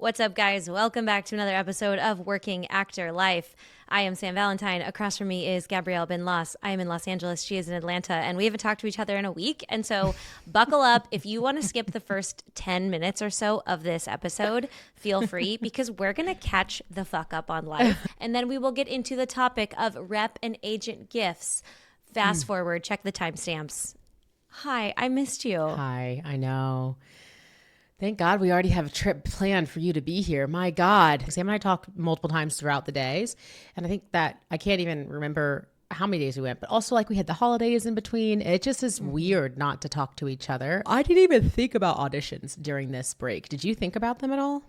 What's up, guys? Welcome back to another episode of Working Actor Life. I am Sam Valentine. Across from me is Gabrielle Bin-Loss. I am in Los Angeles. She is in Atlanta, and we haven't talked to each other in a week. And so buckle up. If you want to skip the first 10 minutes or so of this episode, feel free, because we're going to catch the fuck up on life. And then we will get into the topic of rep and agent gifts. Fast forward, check the timestamps. Hi, I missed you. Hi, I know. Thank God we already have a trip planned for you to be here. My God. Sam and I talked multiple times throughout the days. And I think that I can't even remember how many days we went, but also like we had the holidays in between. It just is weird not to talk to each other. I didn't even think about auditions during this break. Did you think about them at all?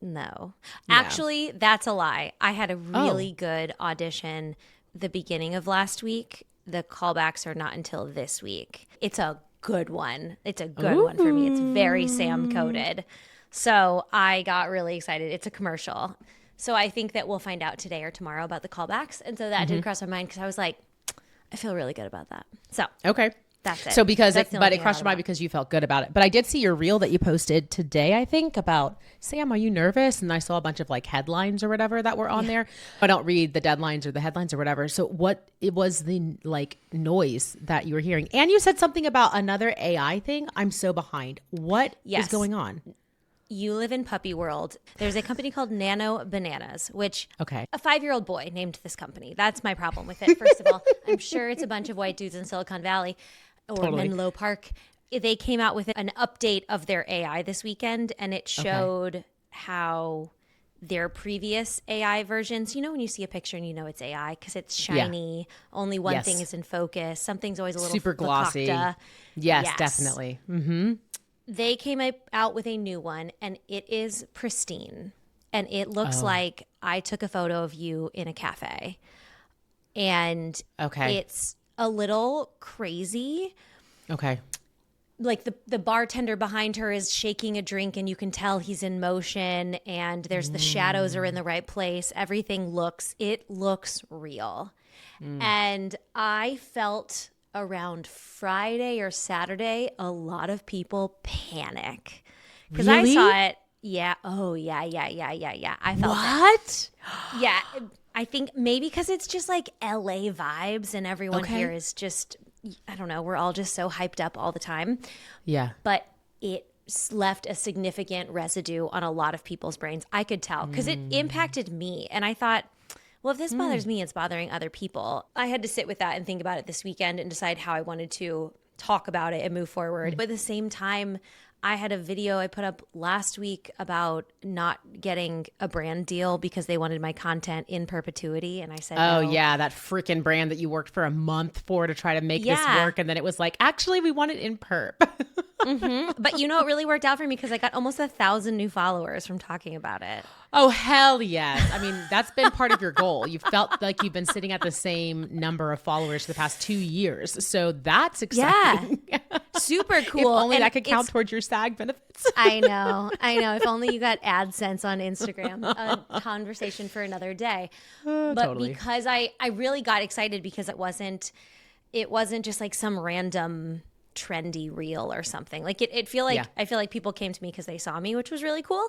No. Actually, that's a lie. I had a really good audition the beginning of last week. The callbacks are not until this week. It's a good one. It's a good one for me. It's very Sam coded. So I got really excited. It's a commercial. So I think that we'll find out today or tomorrow about the callbacks. And so that did cross my mind because I was like, I feel really good about that. So okay. That's it. So because That's it crossed your mind because you felt good about it. But I did see your reel that you posted today, I think, about, Sam, are you nervous? And I saw a bunch of like headlines or whatever that were on there. I don't read the deadlines or the headlines or whatever. So what it was the like noise that you were hearing. And you said something about another AI thing. I'm so behind. What is going on? You live in puppy world. There's a company called Nano Bananas, which a 5-year-old boy named this company. That's my problem with it. First of all, I'm sure it's a bunch of white dudes in Silicon Valley or Menlo Park. They came out with an update of their AI this weekend, and it showed how their previous AI versions, you know, when you see a picture and you know it's AI because it's shiny, only one thing is in focus, something's always a little super glossy. Yes, definitely. Mm-hmm. They came out with a new one, and it is pristine. And it looks like I took a photo of you in a cafe. And it's a little crazy. Okay. Like the bartender behind her is shaking a drink, and you can tell he's in motion, and there's the shadows are in the right place. Everything looks real. And I felt around Friday or Saturday, a lot of people panic. Because I saw it. Yeah. Oh, yeah. I felt what? Yeah. I think maybe because it's just like LA vibes, and everyone here is just, I don't know, we're all just so hyped up all the time. Yeah. But it left a significant residue on a lot of people's brains. I could tell because it impacted me. And I thought, well, if this bothers me, it's bothering other people. I had to sit with that and think about it this weekend and decide how I wanted to talk about it and move forward. But at the same time, I had a video I put up last week about not getting a brand deal because they wanted my content in perpetuity. And I said, oh, no. yeah, that freaking brand that you worked for a month for to try to make this work. And then it was like, actually, we want it in perp. But you know, it really worked out for me because I got almost 1,000 new followers from talking about it. Oh, hell yes. I mean, that's been part of your goal. You felt like you've been sitting at the same number of followers for the past 2 years. So that's exciting. Yeah. Super cool. If only that could count towards your SAG benefits. I know. If only you got AdSense on Instagram. A conversation for another day. But because I really got excited because it wasn't just like some random trendy reel or something. Like I feel like people came to me because they saw me, which was really cool.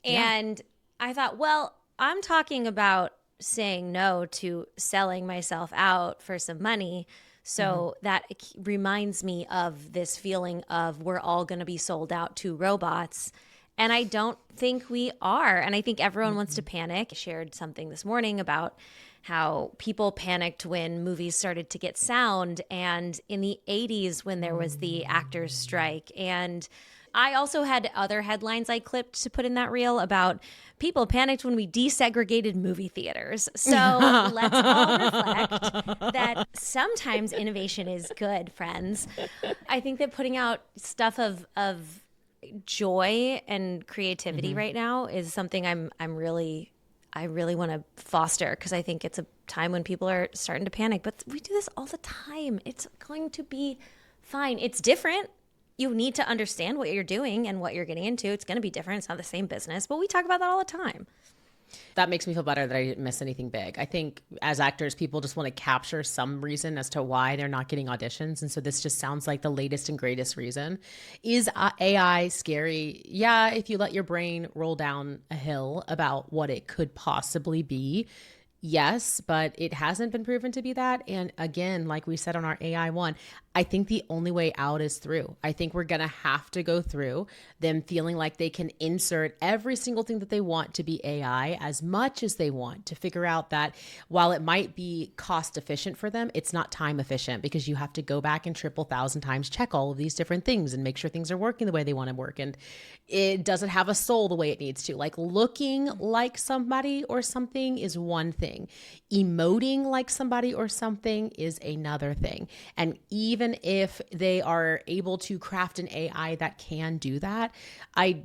And I thought, well, I'm talking about saying no to selling myself out for some money. So that reminds me of this feeling of we're all going to be sold out to robots. And I don't think we are. And I think everyone wants to panic. I shared something this morning about how people panicked when movies started to get sound, and in the 80s when there was the actors strike. And I also had other headlines I clipped to put in that reel about people panicked when we desegregated movie theaters. So let's all reflect that sometimes innovation is good, friends. I think that putting out stuff of joy and creativity right now is something I really want to foster, because I think it's a time when people are starting to panic. But we do this all the time. It's going to be fine. It's different. You need to understand what you're doing and what you're getting into. It's going to be different. It's not the same business, but we talk about that all the time. That makes me feel better that I didn't miss anything big. I think as actors, people just want to capture some reason as to why they're not getting auditions. And so this just sounds like the latest and greatest reason. Is AI scary? Yeah, if you let your brain roll down a hill about what it could possibly be. Yes, but it hasn't been proven to be that. And again, like we said on our AI one, I think the only way out is through. I think we're going to have to go through them feeling like they can insert every single thing that they want to be AI as much as they want, to figure out that while it might be cost efficient for them, it's not time efficient, because you have to go back and triple thousand times check all of these different things and make sure things are working the way they want to work. And it doesn't have a soul the way it needs to. Like, looking like somebody or something is one thing. Emoting like somebody or something is another thing. And even if they are able to craft an AI that can do that, I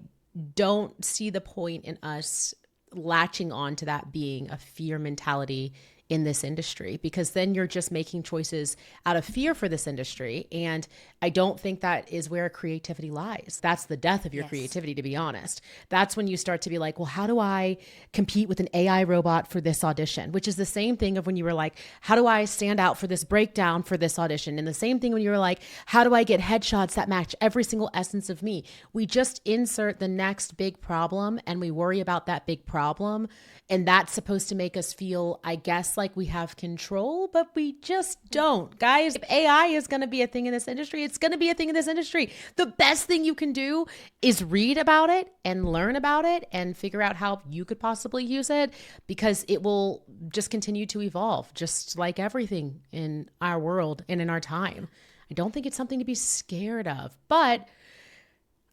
don't see the point in us latching on to that being a fear mentality in this industry, because then you're just making choices out of fear for this industry. And I don't think that is where creativity lies. That's the death of your creativity, to be honest. That's when you start to be like, well, how do I compete with an AI robot for this audition? Which is the same thing of when you were like, how do I stand out for this breakdown for this audition? And the same thing when you were like, how do I get headshots that match every single essence of me? We just insert the next big problem and we worry about that big problem. And that's supposed to make us feel, I guess, like we have control, but we just don't. Guys, if AI is going to be a thing in this industry, it's going to be a thing in this industry. The best thing you can do is read about it and learn about it and figure out how you could possibly use it, because it will just continue to evolve, just like everything in our world and in our time. I don't think it's something to be scared of, but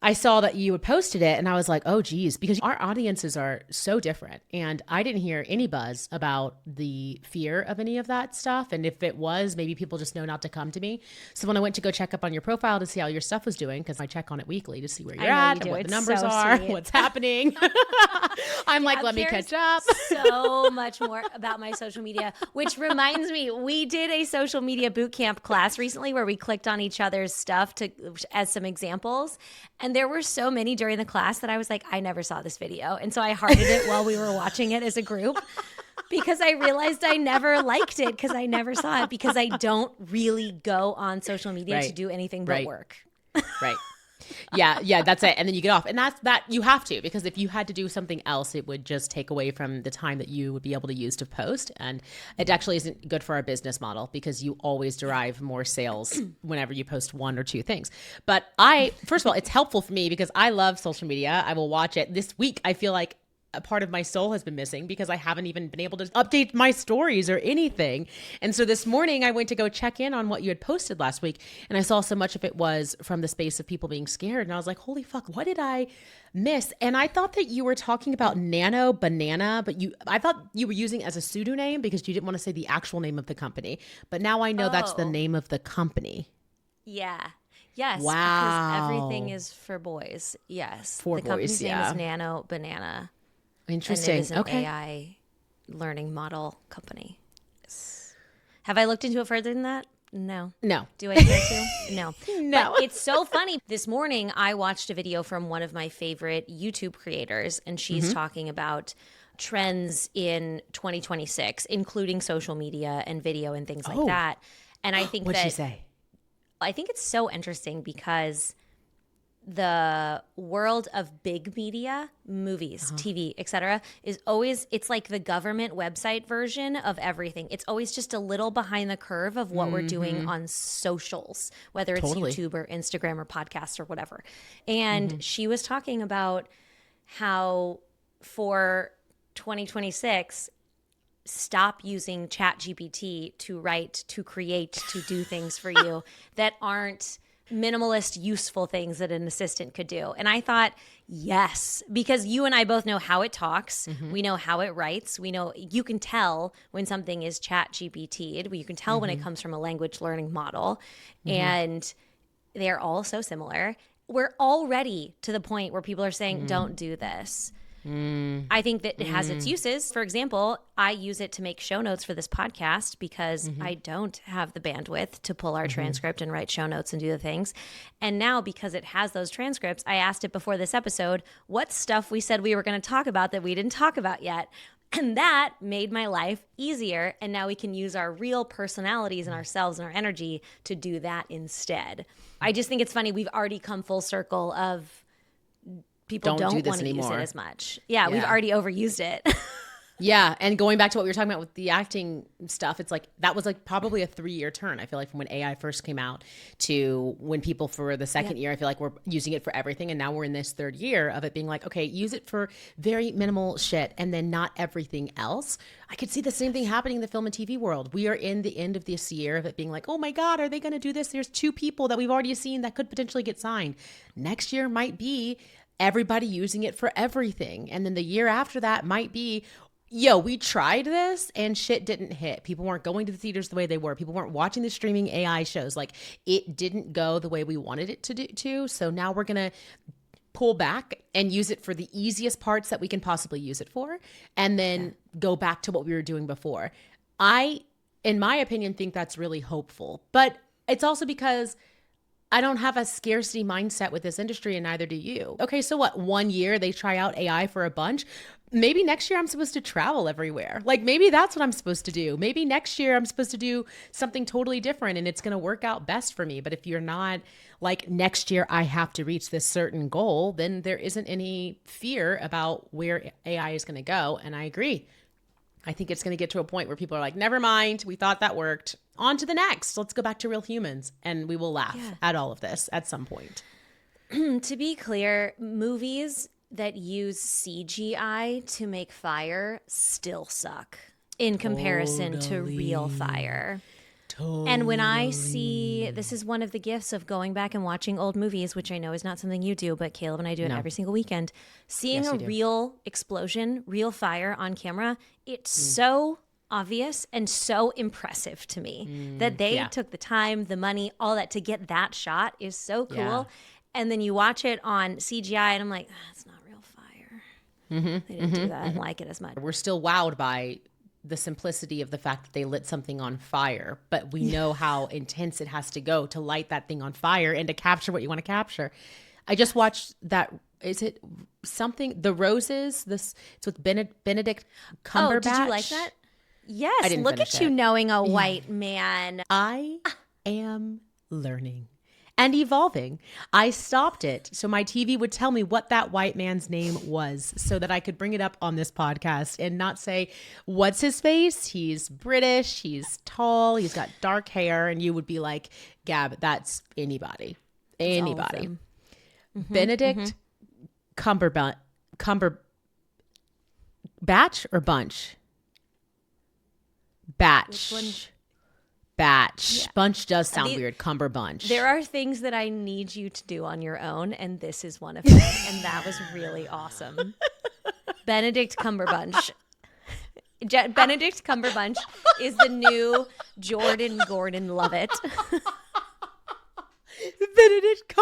I saw that you had posted it and I was like, oh geez, because our audiences are so different. And I didn't hear any buzz about the fear of any of that stuff. And if it was, maybe people just know not to come to me. So when I went to go check up on your profile to see how your stuff was doing, because I check on it weekly to see where you're at and what the numbers are, what's happening. I'm like, let me catch up. So much more about my social media, which reminds me, we did a social media boot camp class recently where we clicked on each other's stuff as some examples. And there were so many during the class that I was like, I never saw this video. And so I hearted it while we were watching it as a group, because I realized I never liked it because I never saw it, because I don't really go on social media to do anything but work. Right. Yeah, that's it. And then you get off. And that you have to, because if you had to do something else, it would just take away from the time that you would be able to use to post. And it actually isn't good for our business model, because you always derive more sales whenever you post one or two things. But first of all, it's helpful for me because I love social media. I will watch it. This week, I feel like a part of my soul has been missing because I haven't even been able to update my stories or anything. And so this morning I went to go check in on what you had posted last week, and I saw so much of it was from the space of people being scared. And I was like, holy fuck, what did I miss? And I thought that you were talking about Nano Banana, but I thought you were using it as a pseudonym because you didn't want to say the actual name of the company. But now I know that's the name of the company. Yeah. Yes. Wow. Because everything is for boys. Yes. For the boys, company's name is Nano Banana. Interesting. And it is an AI learning model company. Yes. Have I looked into it further than that? No. Do I care to? No. But it's so funny. This morning, I watched a video from one of my favorite YouTube creators, and she's talking about trends in 2026, including social media and video and things like that. And I think What'd she say? I think it's so interesting because the world of big media, movies, TV, etc., is always, it's like the government website version of everything. It's always just a little behind the curve of what we're doing on socials, whether it's YouTube or Instagram or podcasts or whatever. And she was talking about how for 2026, stop using ChatGPT to write, to create, to do things for you that aren't minimalist, useful things that an assistant could do. And I thought, yes, because you and I both know how it talks. We know how it writes. We know, you can tell when something is ChatGPT'd. You can tell when it comes from a language learning model. And they're all so similar. We're already to the point where people are saying, don't do this. I think that it has its uses. For example, I use it to make show notes for this podcast because I don't have the bandwidth to pull our transcript and write show notes and do the things. And now, because it has those transcripts, I asked it before this episode, what stuff we said we were going to talk about that we didn't talk about yet. And that made my life easier. And now we can use our real personalities and ourselves and our energy to do that instead. I just think it's funny. We've already come full circle of people don't want to use it as much. Yeah, we've already overused it. Yeah, and going back to what we were talking about with the acting stuff, it's like that was like probably a 3-year turn. I feel like from when AI first came out to when people for the second year, I feel like we're using it for everything. And now we're in this 3rd year of it being like, okay, use it for very minimal shit and then not everything else. I could see the same thing happening in the film and TV world. We are in the end of this year of it being like, oh my God, are they going to do this? There's 2 people that we've already seen that could potentially get signed. Next year might be everybody using it for everything. And then the year after that might be, yo, we tried this and shit didn't hit. People weren't going to the theaters the way they were. People weren't watching the streaming AI shows. Like, it didn't go the way we wanted it to. So now we're going to pull back and use it for the easiest parts that we can possibly use it for, and then go back to what we were doing before. I, in my opinion, think that's really hopeful. But it's also because I don't have a scarcity mindset with this industry, and neither do you. Okay, so what? 1 year they try out AI for a bunch. Maybe next year I'm supposed to travel everywhere. Like, maybe that's what I'm supposed to do. Maybe next year I'm supposed to do something totally different and it's going to work out best for me. But if you're not like, next year I have to reach this certain goal, then there isn't any fear about where AI is going to go. And I agree. I think it's going to get to a point where people are like, never mind, we thought that worked. On to the next. Let's go back to real humans. And we will laugh at all of this at some point. To be clear, movies that use CGI to make fire still suck in comparison to real fire. And when I see, this is one of the gifts of going back and watching old movies, which I know is not something you do, but Caleb and I do it every single weekend. Seeing a real explosion, real fire on camera, it's so obvious and so impressive to me that they took the time, the money, all that to get that shot is so cool. Yeah. And then you watch it on CGI and I'm like, it's not real fire. They didn't do that. I don't like it as much. We're still wowed by the simplicity of the fact that they lit something on fire, but we know how intense it has to go to light that thing on fire and to capture what you want to capture. I just watched that. Is it something? The Roses. It's with Benedict Cumberbatch. Oh, did you like that? Yes. Look at you knowing a white man. I am learning and evolving. I stopped it so my TV would tell me what that white man's name was so that I could bring it up on this podcast and not say, what's his face? He's British. He's tall. He's got dark hair. And you would be like, Gab, that's anybody. Anybody. Benedict Cumberbatch or Bunch? Batch. Yeah. Bunch does sound weird. Cumberbunch. There are things that I need you to do on your own, and this is one of them. And that was really awesome. Benedict Cumberbatch. Benedict Cumberbatch is the new Jordan Gordon Levitt. Benedict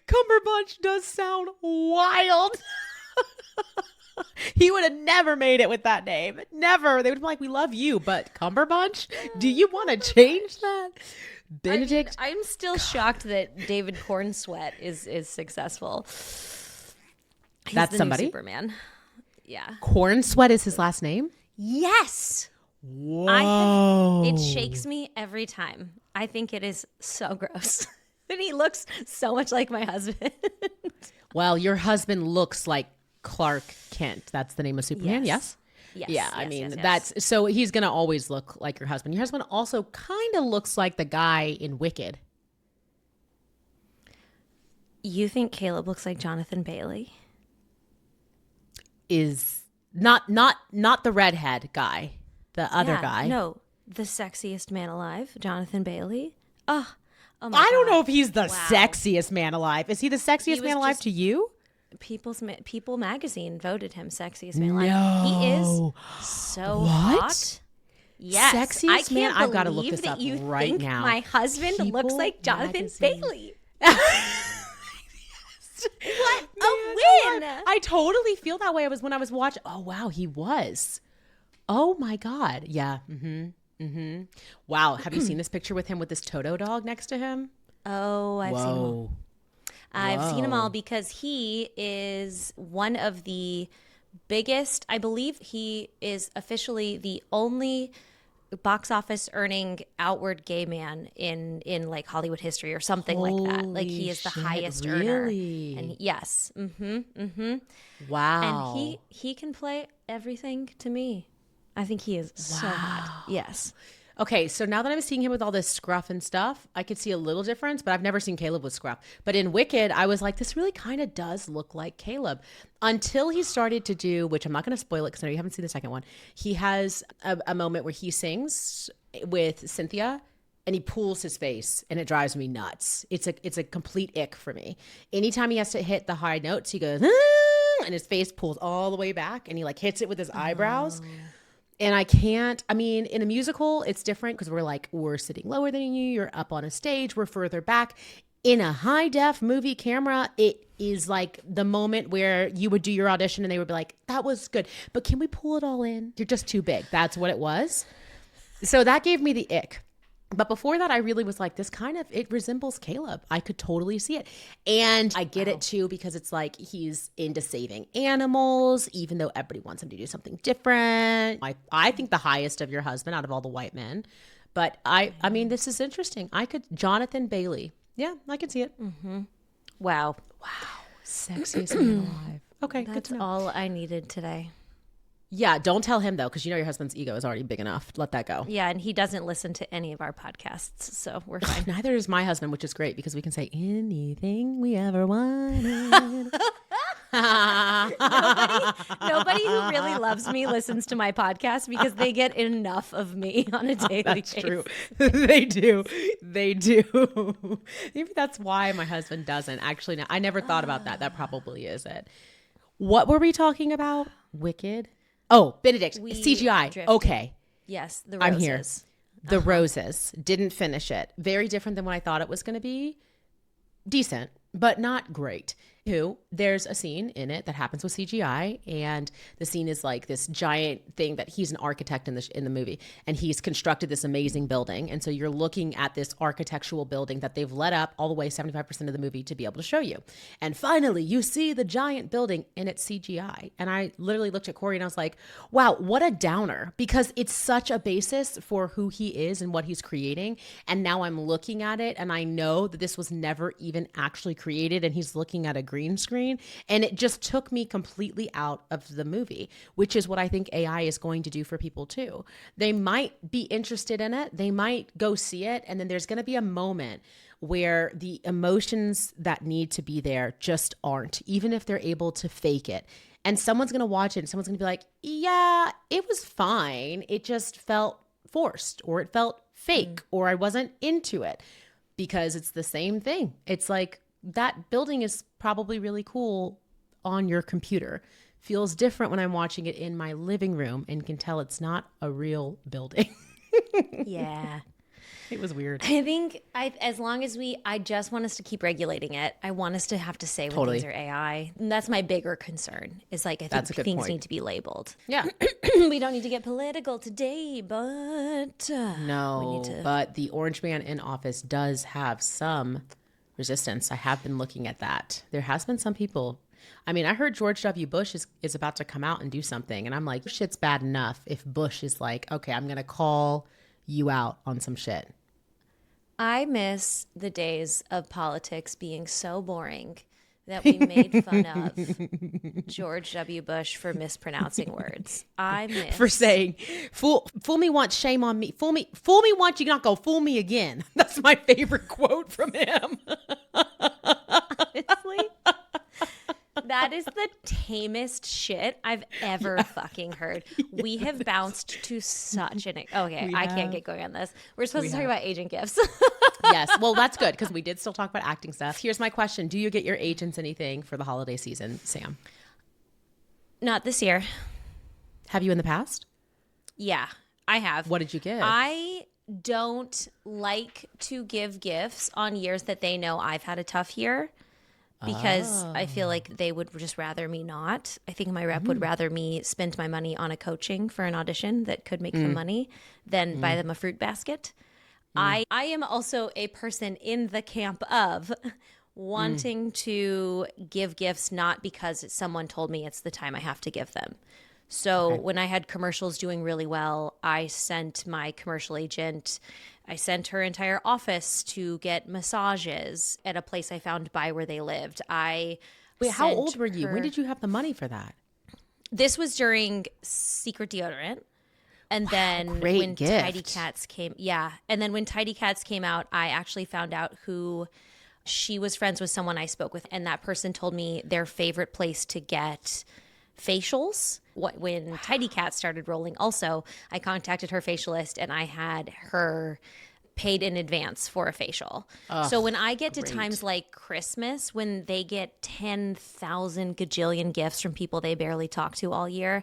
Cumberbatch does sound wild. He would have never made it with that name. Never. They would be like, we love you, but Cumberbatch? Do you want to change that? Benedict. I'm still shocked that David Cornsweet is successful. He's That's the somebody? New Superman. Yeah. Cornsweet is his last name? Yes. Whoa. It shakes me every time. I think it is so gross. And he looks so much like my husband. Well, your husband looks like Clark Kent. That's the name of Superman. Yes. Yeah. I mean, that's so he's going to always look like your husband. Your husband also kind of looks like the guy in Wicked. You think Caleb looks like Jonathan Bailey? Is not the redhead guy, the other guy. No, the sexiest man alive, Jonathan Bailey. Oh my God. I don't know if he's the sexiest man alive. Is he the sexiest man alive to you? People magazine voted him sexiest man alive. He is so hot. Yes, sexiest man. I've got to look this up right now. My husband looks like Jonathan Bailey. What win. I totally feel that way. When I was watching. Oh, wow. He was. Oh, my God. Yeah. Wow. Have you seen this picture with him with this Toto dog next to him? Oh, I've seen him all. I've seen him Whoa. all because he is one of the biggest, I believe he is officially the only box office earning outward gay man in like Hollywood history or something like that. Like he Holy is the shit, highest really? earner. And yes. Wow. And he can play everything to me. I think he is so hot. Yes. Okay, so now that I'm seeing him with all this scruff and stuff, I could see a little difference, but I've never seen Caleb with scruff. But in Wicked, I was like, this really kind of does look like Caleb. Until he started to do, which I'm not going to spoil it because I know you haven't seen the second one, he has a moment where he sings with Cynthia and he pulls his face and it drives me nuts. It's a complete ick for me. Anytime he has to hit the high notes, he goes, "Ah," and his face pulls all the way back and he like hits it with his eyebrows. And I can't, I mean, in a musical, it's different because we're sitting lower than you. You're up on a stage. We're further back. In a high def movie camera, it is like the moment where you would do your audition and they would be like, that was good. But can we pull it all in? You're just too big. That's what it was. So that gave me the ick. But before that, I really was like, it resembles Caleb. I could totally see it. And I get it too, because it's like he's into saving animals, even though everybody wants him to do something different. I think the highest of your husband out of all the white men. But I mean, this is interesting. Jonathan Bailey. Yeah, I can see it. Wow. Sexiest man alive. Okay, good That's to know. all I needed today. Yeah, don't tell him though, because you know your husband's ego is already big enough. Let that go. Yeah, and he doesn't listen to any of our podcasts, so we're fine. Neither does my husband, which is great because we can say anything we ever wanted. Nobody who really loves me listens to my podcast because they get enough of me on a daily basis. That's true. They do. Maybe that's why my husband doesn't. Actually, no, I never thought about that. That probably is it. What were we talking about? Wicked? Oh, Benedict. CGI. drifted. Okay. Yes, the roses. I'm here. The roses. Didn't finish it. Very different than what I thought it was going to be. Decent, but not great. There's a scene in it that happens with CGI, and the scene is like this giant thing that he's an architect in the movie, and he's constructed this amazing building. And so you're looking at this architectural building that they've let up all the way 75% of the movie to be able to show you. And finally, you see the giant building, and it's CGI. And I literally looked at Corey and I was like, wow, what a downer, because it's such a basis for who he is and what he's creating. And now I'm looking at it, and I know that this was never even actually created, and he's looking at a green screen, and it just took me completely out of the movie, which is what I think AI is going to do for people too. They might be interested in it, they might go see it, and then there's going to be a moment where the emotions that need to be there just aren't, even if they're able to fake it. And someone's going to watch it and someone's going to be like, yeah, it was fine, it just felt forced, or it felt fake, or I wasn't into it, because it's the same thing. It's like, that building is probably really cool on your computer. Feels different when I'm watching it in my living room and can tell it's not a real building. Yeah. It was weird. I think as long as I just want us to keep regulating it. I want us to have to say when things are AI. And that's my bigger concern, is like, I think things need to be labeled. Yeah. We don't need to get political today, but No, we need to. But the orange man in office does have some resistance. I have been looking at that. There has been some people. I mean, I heard George W. Bush is about to come out and do something, and I'm like, shit's bad enough if Bush is like, okay, I'm going to call you out on some shit. I miss the days of politics being so boring that we made fun of George W. Bush for mispronouncing words. I miss. For saying, fool me once, shame on me. Fool me once, you're not going to fool me again. That's my favorite quote from him. Honestly, that is the tamest shit I've ever fucking heard. We have bounced to such an... Okay, I can't get going on this. We're supposed to talk about agent gifts. Yes, well, that's good, because we did still talk about acting stuff. Here's my question. Do you get your agents anything for the holiday season, Sam? Not this year. Have you in the past? Yeah, I have. What did you give? I don't like to give gifts on years that they know I've had a tough year. because I feel like they would just rather me not. I think my rep would rather me spend my money on a coaching for an audition that could make them money than buy them a fruit basket. I am also a person in the camp of wanting to give gifts not because someone told me it's the time I have to give them. So when I had commercials doing really well, I sent my commercial agent, I sent her entire office to get massages at a place I found by where they lived. Wait, how old were you? When did you have the money for that? This was during Secret Deodorant. And then when Tidy Cats came, and then when Tidy Cats came out, I actually found out who she was friends with someone I spoke with. And that person told me their favorite place to get facials. When Tidy Cat started rolling also, I contacted her facialist and I had her paid in advance for a facial. So when I get to times like Christmas, when they get 10,000 gajillion gifts from people they barely talk to all year,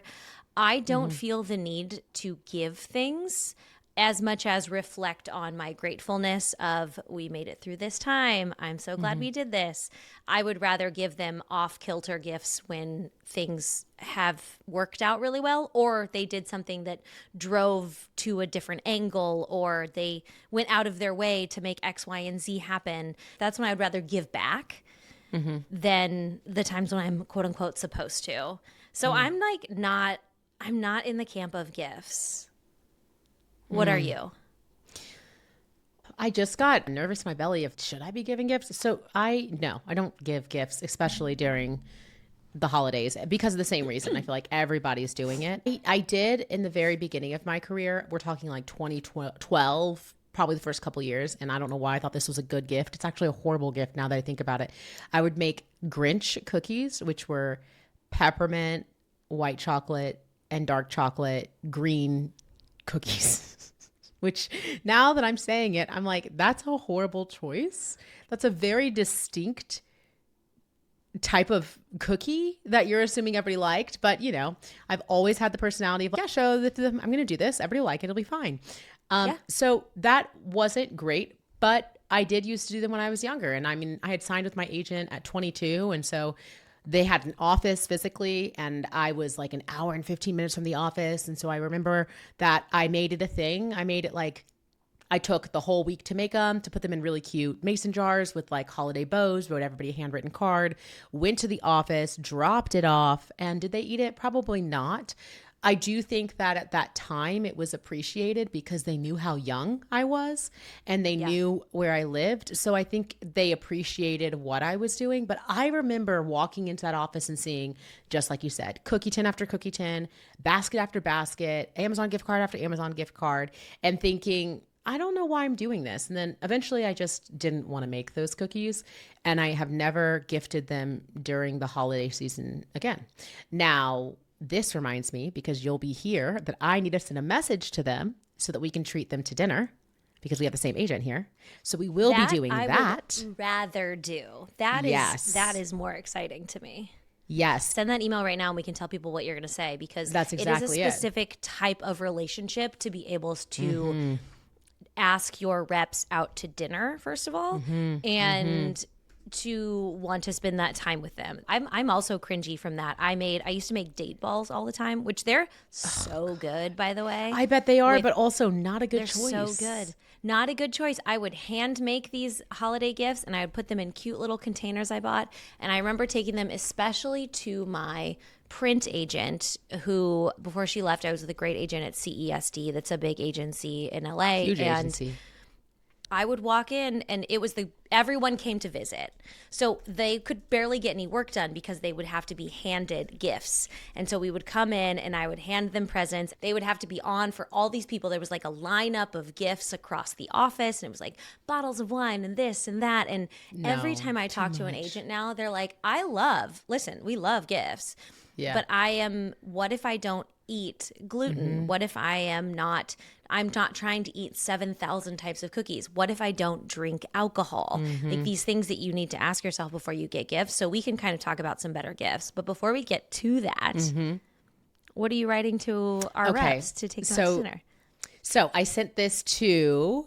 I don't feel the need to give things as much as reflect on my gratefulness of we made it through this time. I'm so glad we did this. I would rather give them off-kilter gifts when things have worked out really well, or they did something that drove to a different angle, or they went out of their way to make X, Y, and Z happen. That's when I'd rather give back than the times when I'm quote unquote supposed to. So I'm not in the camp of gifts. What are you? I just got nervous in my belly of, should I be giving gifts? So I don't give gifts, especially during the holidays, because of the same reason. I feel like everybody's doing it. I did in the very beginning of my career. We're talking like 2012, probably the first couple of years. And I don't know why I thought this was a good gift. It's actually a horrible gift now that I think about it. I would make Grinch cookies, which were peppermint, white chocolate, and dark chocolate green cookies. Which now that I'm saying it, I'm like, that's a horrible choice. That's a very distinct type of cookie that you're assuming everybody liked. But, I've always had the personality of, I'm going to do this. Everybody will like it. It'll be fine. So that wasn't great, but I did used to do them when I was younger. And I mean, I had signed with my agent at 22. And so they had an office physically, and I was like an hour and 15 minutes from the office. And so I remember that I made it a thing. I made it like, I took the whole week to make them, to put them in really cute mason jars with like holiday bows, wrote everybody a handwritten card, went to the office, dropped it off. And did they eat it? Probably not. I do think that at that time it was appreciated because they knew how young I was and they knew where I lived. So I think they appreciated what I was doing. But I remember walking into that office and seeing, just like you said, cookie tin after cookie tin, basket after basket, Amazon gift card after Amazon gift card, and thinking, I don't know why I'm doing this. And then eventually I just didn't want to make those cookies. And I have never gifted them during the holiday season again. Now, this reminds me, because you'll be here, that I need to send a message to them so that we can treat them to dinner, because we have the same agent here. So we will be doing that. I would rather do. That is more exciting to me. Yes. Send that email right now and we can tell people what you're going to say, because that's exactly it is a specific type of relationship to be able to ask your reps out to dinner, first of all, and to want to spend that time with them. I'm also cringy from that. I used to make date balls all the time, which they're so good, by the way. I bet they are, but also not a good choice. They're so good. Not a good choice. I would hand make these holiday gifts and I would put them in cute little containers I bought. And I remember taking them especially to my print agent, who before she left, I was with a great agent at CESD. That's a big agency in LA. Huge agency. I would walk in and everyone came to visit. So they could barely get any work done because they would have to be handed gifts. And so we would come in and I would hand them presents. They would have to be on for all these people. There was like a lineup of gifts across the office, and it was like bottles of wine and this and that. And every time I talk to an agent now, they're like, we love gifts. Yeah. But what if I don't eat gluten? What if I'm not trying to eat 7,000 types of cookies? What if I don't drink alcohol? Like these things that you need to ask yourself before you get gifts. So we can kind of talk about some better gifts. But before we get to that, what are you writing to our reps to take them to dinner? So I sent this to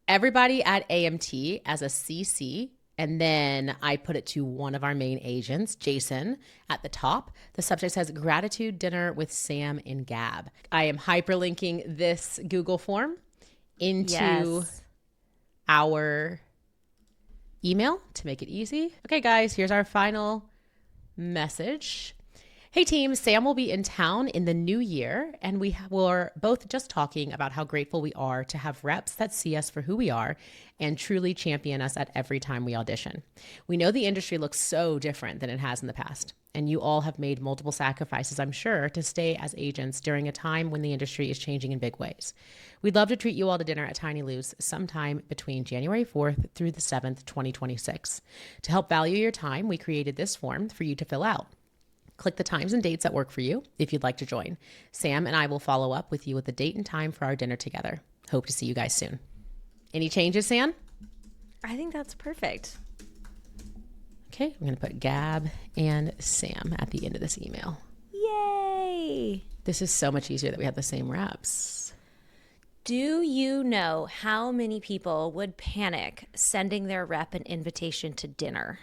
everybody at AMT as a CC. And then I put it to one of our main agents, Jason, at the top. The subject says gratitude dinner with Sam and Gab. I am hyperlinking this Google form into our email to make it easy. Okay, guys, here's our final message. Hey team, Sam will be in town in the new year, and we were both just talking about how grateful we are to have reps that see us for who we are and truly champion us at every time we audition. We know the industry looks so different than it has in the past, and you all have made multiple sacrifices, I'm sure, to stay as agents during a time when the industry is changing in big ways. We'd love to treat you all to dinner at Tiny Lou's sometime between January 4th through the 7th, 2026. To help value your time, we created this form for you to fill out. Click the times and dates that work for you if you'd like to join. Sam and I will follow up with you with a date and time for our dinner together. Hope to see you guys soon. Any changes, Sam? I think that's perfect. Okay, I'm going to put Gab and Sam at the end of this email. Yay! This is so much easier that we have the same reps. Do you know how many people would panic sending their rep an invitation to dinner?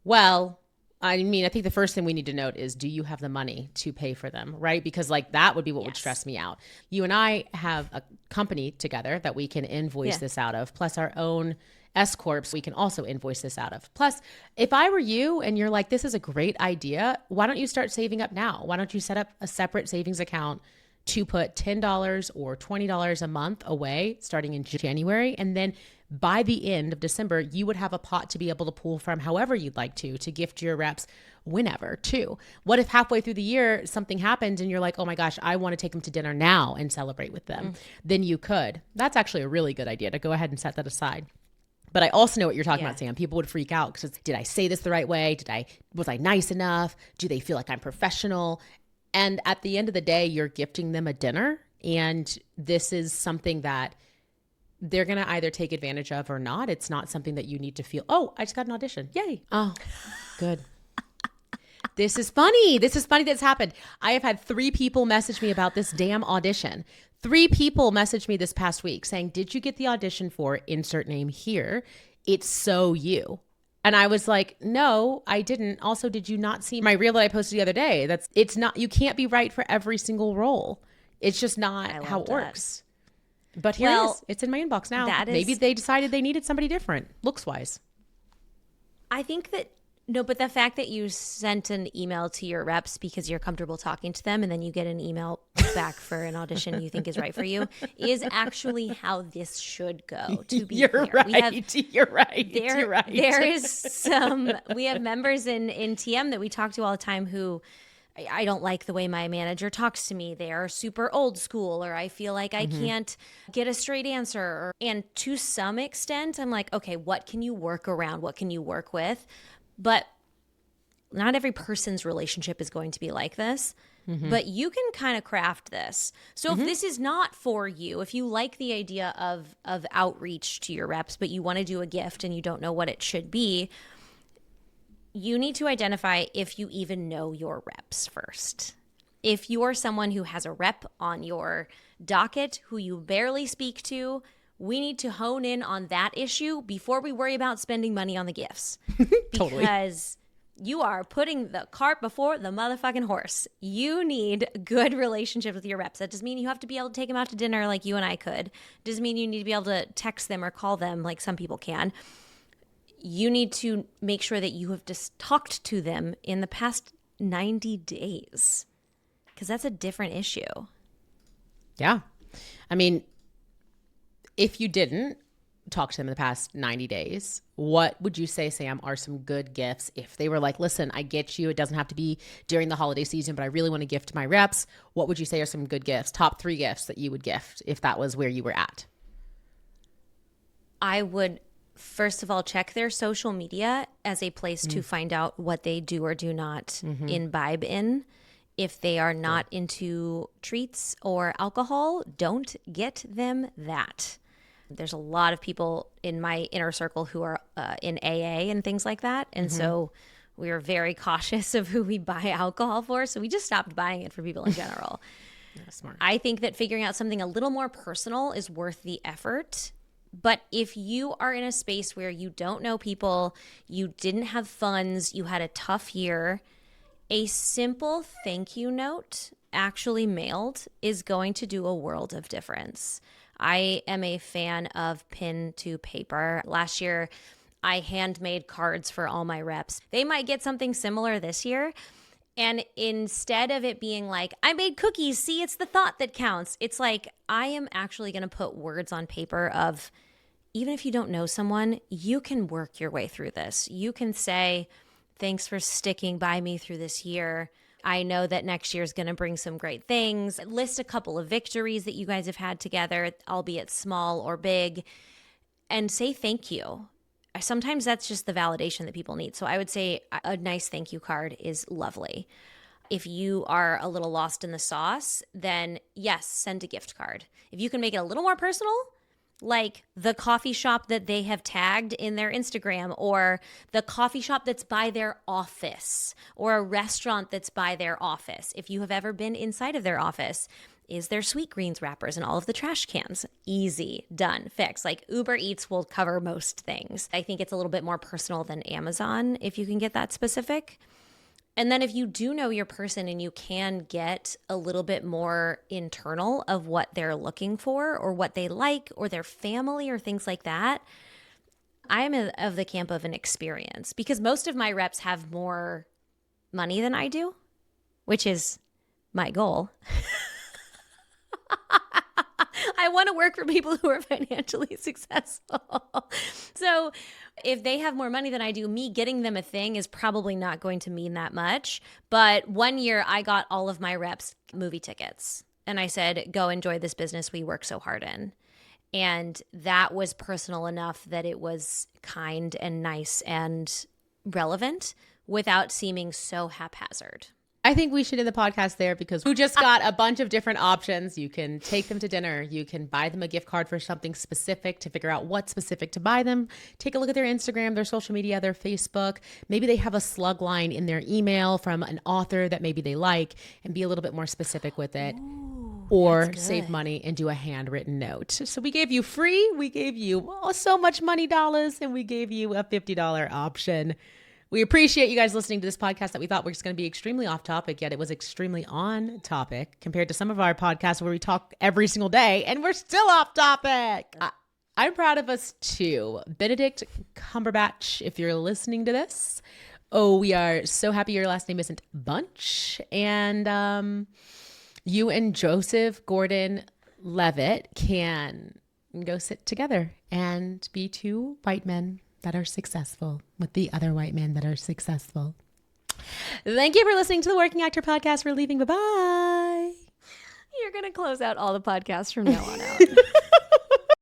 Well, I mean, I think the first thing we need to note is, do you have the money to pay for them, right? Because like that would be what would stress me out. You and I have a company together that we can invoice this out of, plus our own S Corps we can also invoice this out of. Plus, if I were you and you're like, this is a great idea, why don't you start saving up now? Why don't you set up a separate savings account to put $10 or $20 a month away starting in January, and then by the end of December, you would have a pot to be able to pull from however you'd like to gift your reps whenever too. What if halfway through the year, something happens and you're like, oh my gosh, I want to take them to dinner now and celebrate with them. Then you could. That's actually a really good idea to go ahead and set that aside. But I also know what you're talking about, Sam. People would freak out because did I say this the right way? Was I nice enough? Do they feel like I'm professional? And at the end of the day, you're gifting them a dinner. And this is something that they're going to either take advantage of or not. It's not something that you need to feel, oh, I just got an audition. Yay. Oh, good. This is funny. This is funny that's happened. I have had 3 people message me about this damn audition. 3 people messaged me this past week saying, did you get the audition for insert name here? It's so you. And I was like, no, I didn't. Also, did you not see my reel that I posted the other day? It's not, you can't be right for every single role. It's just not how it works. But here it is. It's in my inbox now. Maybe they decided they needed somebody different, looks-wise. I think that, no, but the fact that you sent an email to your reps because you're comfortable talking to them and then you get an email back for an audition you think is right for you is actually how this should go, to be clear. You're right. There is we have members in TM that we talk to all the time who, I don't like the way my manager talks to me. They are super old school, or I feel like I can't get a straight answer. And to some extent, I'm like, okay, what can you work around? What can you work with? But not every person's relationship is going to be like this. But you can kind of craft this. So if this is not for you, if you like the idea of outreach to your reps, but you want to do a gift and you don't know what it should be, you need to identify if you even know your reps first. If you're someone who has a rep on your docket who you barely speak to, we need to hone in on that issue before we worry about spending money on the gifts. Totally. Because you are putting the cart before the motherfucking horse. You need good relationships with your reps. That doesn't mean you have to be able to take them out to dinner like you and I could. Doesn't mean you need to be able to text them or call them like some people can. You need to make sure that you have just talked to them in the past 90 days because that's a different issue. Yeah. I mean, if you didn't talk to them in the past 90 days, what would you say, Sam, are some good gifts if they were like, listen, I get you. It doesn't have to be during the holiday season, but I really want to gift my reps. What would you say are some good gifts? Top 3 gifts that you would gift if that was where you were at? I would first of all check their social media as a place to find out what they do or do not imbibe in. If they are not into treats or alcohol, don't get them that. There's a lot of people in my inner circle who are in AA and things like that. And so we are very cautious of who we buy alcohol for. So we just stopped buying it for people in general. Smart. I think that figuring out something a little more personal is worth the effort. But if you are in a space where you don't know people, you didn't have funds, you had a tough year, a simple thank you note actually mailed is going to do a world of difference. I am a fan of pen to paper. Last year, I handmade cards for all my reps. They might get something similar this year. And instead of it being like, I made cookies, see, it's the thought that counts. It's like, I am actually going to put words on paper of, even if you don't know someone, you can work your way through this. You can say, thanks for sticking by me through this year. I know that next year is going to bring some great things. List a couple of victories that you guys have had together, albeit small or big, and say thank you. Sometimes that's just the validation that people need. So I would say a nice thank you card is lovely. If you are a little lost in the sauce, then yes, send a gift card. If you can make it a little more personal, like the coffee shop that they have tagged in their Instagram, or the coffee shop that's by their office, or a restaurant that's by their office. If you have ever been inside of their office, is there sweet greens wrappers in all of the trash cans? Easy, done, fixed. Like Uber Eats will cover most things. I think it's a little bit more personal than Amazon if you can get that specific. And then if you do know your person and you can get a little bit more internal of what they're looking for or what they like or their family or things like that, I am of the camp of an experience, because most of my reps have more money than I do, which is my goal. I want to work for people who are financially successful. So if they have more money than I do, me getting them a thing is probably not going to mean that much. But one year I got all of my reps movie tickets. And I said, go enjoy this business we work so hard in. And that was personal enough that it was kind and nice and relevant without seeming so haphazard. I think we should end the podcast there, because we just got a bunch of different options. You can take them to dinner. You can buy them a gift card for something specific to figure out what specific to buy them. Take a look at their Instagram, their social media, their Facebook. Maybe they have a slug line in their email from an author that maybe they like, and be a little bit more specific with it. Ooh, or save money and do a handwritten note. So we gave you free, we gave you so much money dollars, and we gave you a $50 option. We appreciate you guys listening to this podcast that we thought was going to be extremely off topic, yet it was extremely on topic compared to some of our podcasts where we talk every single day and we're still off topic. I'm proud of us too. Benedict Cumberbatch, if you're listening to this, we are so happy your last name isn't Bunch. And you and Joseph Gordon-Levitt can go sit together and be two white men that are successful with the other white men that are successful. Thank you for listening to the Working Actor Podcast. We're leaving. Bye-bye. You're going to close out all the podcasts from now on out.